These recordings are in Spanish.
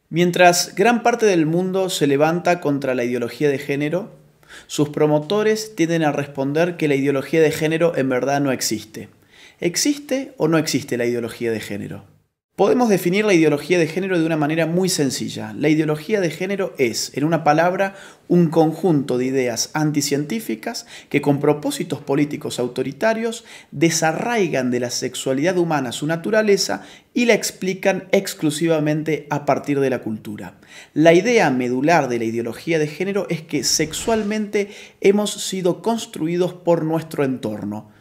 Mientras gran parte del mundo se levanta contra la ideología de género, sus promotores tienden a responder que la ideología de género en verdad no existe. ¿Existe o no existe la ideología de género? Podemos definir la ideología de género de una manera muy sencilla. La ideología de género es, en una palabra, un conjunto de ideas anticientíficas que con propósitos políticos autoritarios desarraigan de la sexualidad humana su naturaleza y la explican exclusivamente a partir de la cultura. La idea medular de la ideología de género es que sexualmente hemos sido construidos por nuestro entorno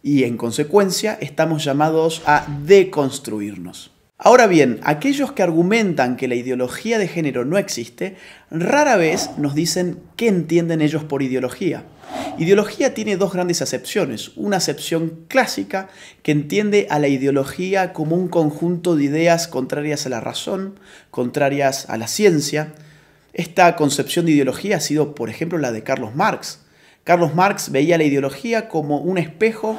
y en consecuencia estamos llamados a deconstruirnos. Ahora bien, aquellos que argumentan que la ideología de género no existe, rara vez nos dicen qué entienden ellos por ideología. Ideología tiene dos grandes acepciones. Una acepción clásica que entiende a la ideología como un conjunto de ideas contrarias a la razón, contrarias a la ciencia. Esta concepción de ideología ha sido, por ejemplo, la de Carlos Marx. Carlos Marx veía la ideología como un espejo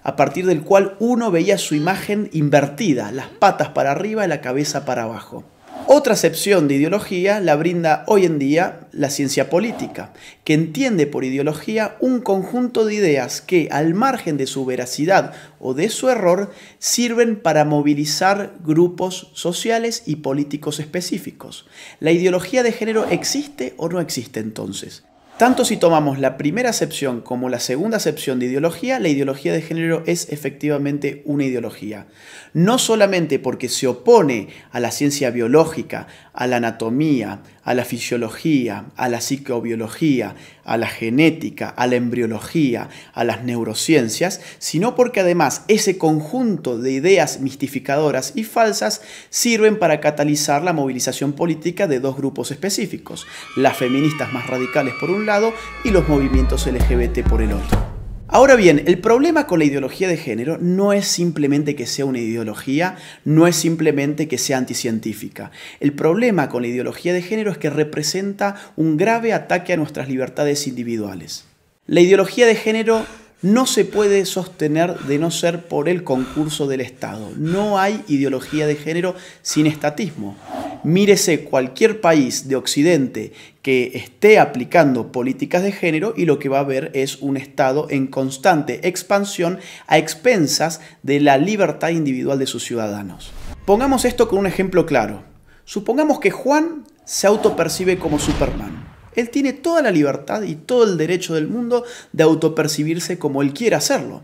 a partir del cual uno veía su imagen invertida, las patas para arriba y la cabeza para abajo. Otra acepción de ideología la brinda hoy en día la ciencia política, que entiende por ideología un conjunto de ideas que, al margen de su veracidad o de su error, sirven para movilizar grupos sociales y políticos específicos. ¿La ideología de género existe o no existe entonces? Tanto si tomamos la primera acepción como la segunda acepción de ideología, la ideología de género es efectivamente una ideología. No solamente porque se opone a la ciencia biológica, a la anatomía, a la fisiología, a la psicobiología, a la genética, a la embriología, a las neurociencias, sino porque además ese conjunto de ideas mistificadoras y falsas sirven para catalizar la movilización política de dos grupos específicos, las feministas más radicales por un lado y los movimientos LGBT por el otro. Ahora bien, el problema con la ideología de género no es simplemente que sea una ideología, no es simplemente que sea anticientífica. El problema con la ideología de género es que representa un grave ataque a nuestras libertades individuales. La ideología de género no se puede sostener de no ser por el concurso del Estado. No hay ideología de género sin estatismo. Mírese cualquier país de Occidente que esté aplicando políticas de género y lo que va a ver es un Estado en constante expansión a expensas de la libertad individual de sus ciudadanos. Pongamos esto con un ejemplo claro. Supongamos que Juan se autopercibe como Superman. Él tiene toda la libertad y todo el derecho del mundo de autopercibirse como él quiera hacerlo.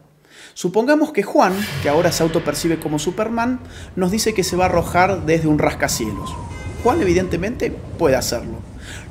Supongamos que Juan, que ahora se autopercibe como Superman, nos dice que se va a arrojar desde un rascacielos. Juan evidentemente puede hacerlo.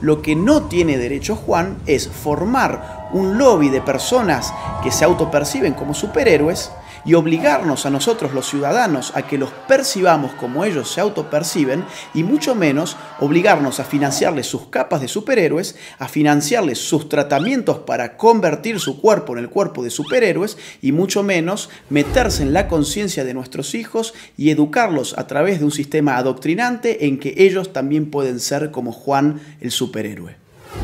Lo que no tiene derecho Juan es formar un lobby de personas que se autoperciben como superhéroes y obligarnos a nosotros los ciudadanos a que los percibamos como ellos se autoperciben y mucho menos obligarnos a financiarles sus capas de superhéroes, a financiarles sus tratamientos para convertir su cuerpo en el cuerpo de superhéroes y mucho menos meterse en la conciencia de nuestros hijos y educarlos a través de un sistema adoctrinante en que ellos también pueden ser como Juan el superhéroe.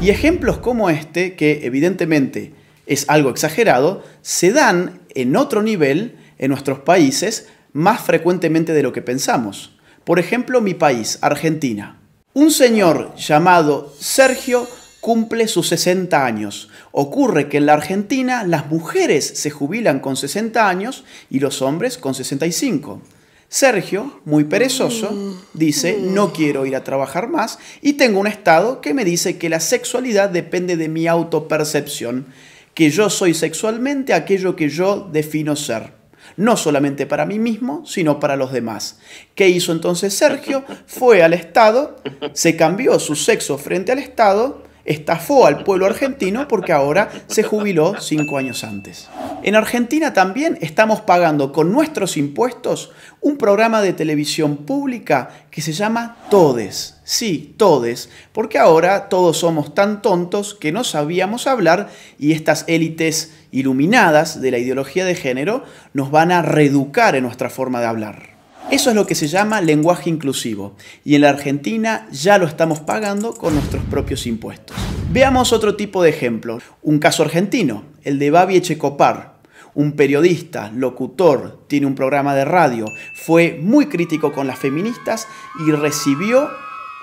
Y ejemplos como este, que evidentemente es algo exagerado, se dan en otro nivel en nuestros países más frecuentemente de lo que pensamos. Por ejemplo, mi país, Argentina. Un señor llamado Sergio cumple sus 60 años. Ocurre que en la Argentina las mujeres se jubilan con 60 años y los hombres con 65. Sergio, muy perezoso, dice: no quiero ir a trabajar más y tengo un estado que me dice que la sexualidad depende de mi autopercepción, que yo soy sexualmente aquello que yo defino ser. No solamente para mí mismo, sino para los demás. ¿Qué hizo entonces Sergio? Fue al Estado, se cambió su sexo frente al Estado, estafó al pueblo argentino porque ahora se jubiló 5 años antes. En Argentina también estamos pagando con nuestros impuestos un programa de televisión pública que se llama Todes. Sí, Todes, porque ahora todos somos tan tontos que no sabíamos hablar y estas élites iluminadas de la ideología de género nos van a reeducar en nuestra forma de hablar. Eso es lo que se llama lenguaje inclusivo y en la Argentina ya lo estamos pagando con nuestros propios impuestos. Veamos otro tipo de ejemplo, un caso argentino, el de Babi Echecopar. Un periodista, locutor, tiene un programa de radio, fue muy crítico con las feministas y recibió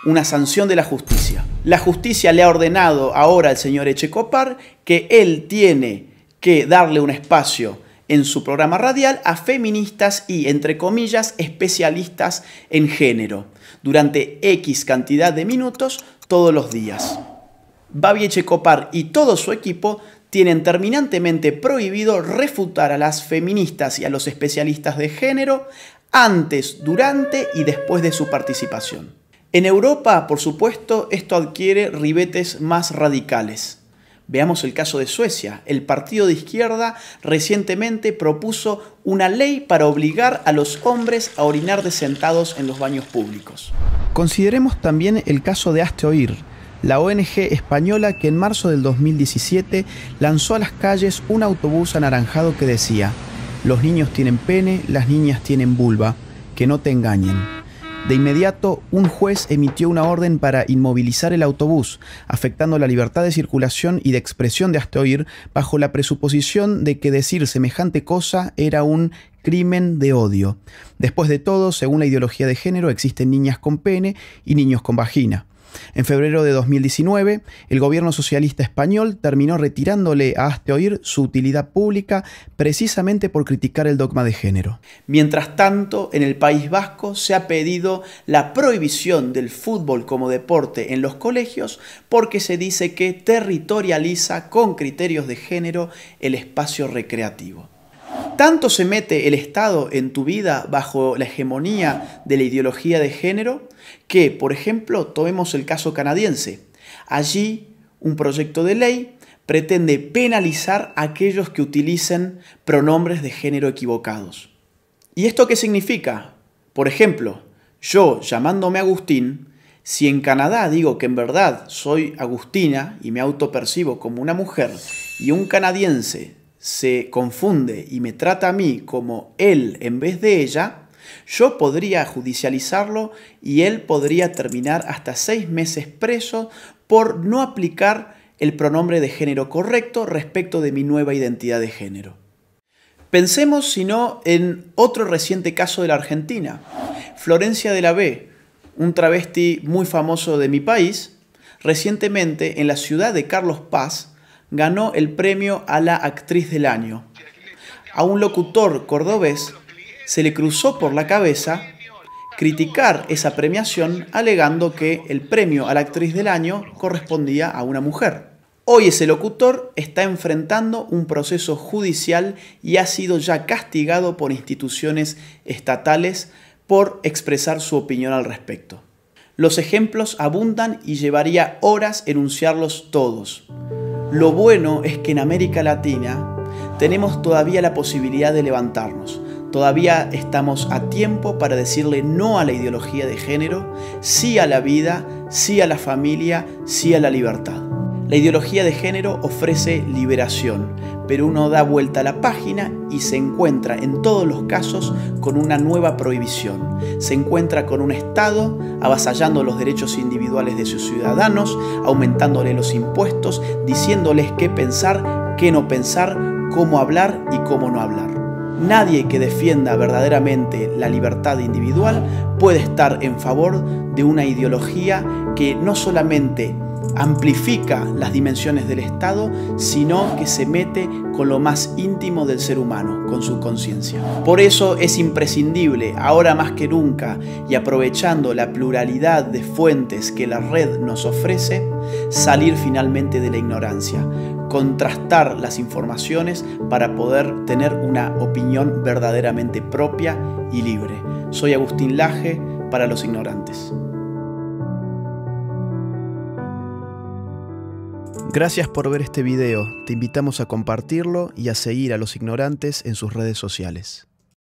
una sanción de la justicia. La justicia le ha ordenado ahora al señor Echecopar que él tiene que darle un espacio en su programa radial a feministas y, entre comillas, especialistas en género, durante X cantidad de minutos todos los días. Babi Echecopar y todo su equipo tienen terminantemente prohibido refutar a las feministas y a los especialistas de género antes, durante y después de su participación. En Europa, por supuesto, esto adquiere ribetes más radicales. Veamos el caso de Suecia. El partido de izquierda recientemente propuso una ley para obligar a los hombres a orinar de sentados en los baños públicos. Consideremos también el caso de Hazte Oír, la ONG española que en marzo del 2017 lanzó a las calles un autobús anaranjado que decía: los niños tienen pene, las niñas tienen vulva, que no te engañen. De inmediato, un juez emitió una orden para inmovilizar el autobús, afectando la libertad de circulación y de expresión de Hazte Oír, bajo la presuposición de que decir semejante cosa era un crimen de odio. Después de todo, según la ideología de género, existen niñas con pene y niños con vagina. En febrero de 2019, el gobierno socialista español terminó retirándole a Hazte Oír su utilidad pública precisamente por criticar el dogma de género. Mientras tanto, en el País Vasco se ha pedido la prohibición del fútbol como deporte en los colegios porque se dice que territorializa con criterios de género el espacio recreativo. ¿Tanto se mete el Estado en tu vida bajo la hegemonía de la ideología de género que, por ejemplo, tomemos el caso canadiense? Allí, un proyecto de ley pretende penalizar a aquellos que utilicen pronombres de género equivocados. ¿Y esto qué significa? Por ejemplo, yo, llamándome Agustín, si en Canadá digo que en verdad soy Agustina y me autopercibo como una mujer, y un canadiense se confunde y me trata a mí como él en vez de ella, yo podría judicializarlo y él podría terminar hasta 6 meses preso por no aplicar el pronombre de género correcto respecto de mi nueva identidad de género. Pensemos, si no, en otro reciente caso de la Argentina. Florencia de la B, un travesti muy famoso de mi país, recientemente en la ciudad de Carlos Paz, ganó el premio a la actriz del año. A un locutor cordobés se le cruzó por la cabeza criticar esa premiación alegando que el premio a la actriz del año correspondía a una mujer. Hoy ese locutor está enfrentando un proceso judicial y ha sido ya castigado por instituciones estatales por expresar su opinión al respecto. Los ejemplos abundan y llevaría horas enunciarlos todos. Lo bueno es que en América Latina tenemos todavía la posibilidad de levantarnos. Todavía estamos a tiempo para decirle no a la ideología de género, sí a la vida, sí a la familia, sí a la libertad. La ideología de género ofrece liberación, pero uno da vuelta a la página y se encuentra en todos los casos con una nueva prohibición. Se encuentra con un Estado avasallando los derechos individuales de sus ciudadanos, aumentándole los impuestos, diciéndoles qué pensar, qué no pensar, cómo hablar y cómo no hablar. Nadie que defienda verdaderamente la libertad individual puede estar en favor de una ideología que no solamente amplifica las dimensiones del Estado, sino que se mete con lo más íntimo del ser humano, con su conciencia. Por eso es imprescindible, ahora más que nunca, y aprovechando la pluralidad de fuentes que la red nos ofrece, salir finalmente de la ignorancia, contrastar las informaciones para poder tener una opinión verdaderamente propia y libre. Soy Agustín Laje para Los Ignorantes. Gracias por ver este video, te invitamos a compartirlo y a seguir a Los Ignorantes en sus redes sociales.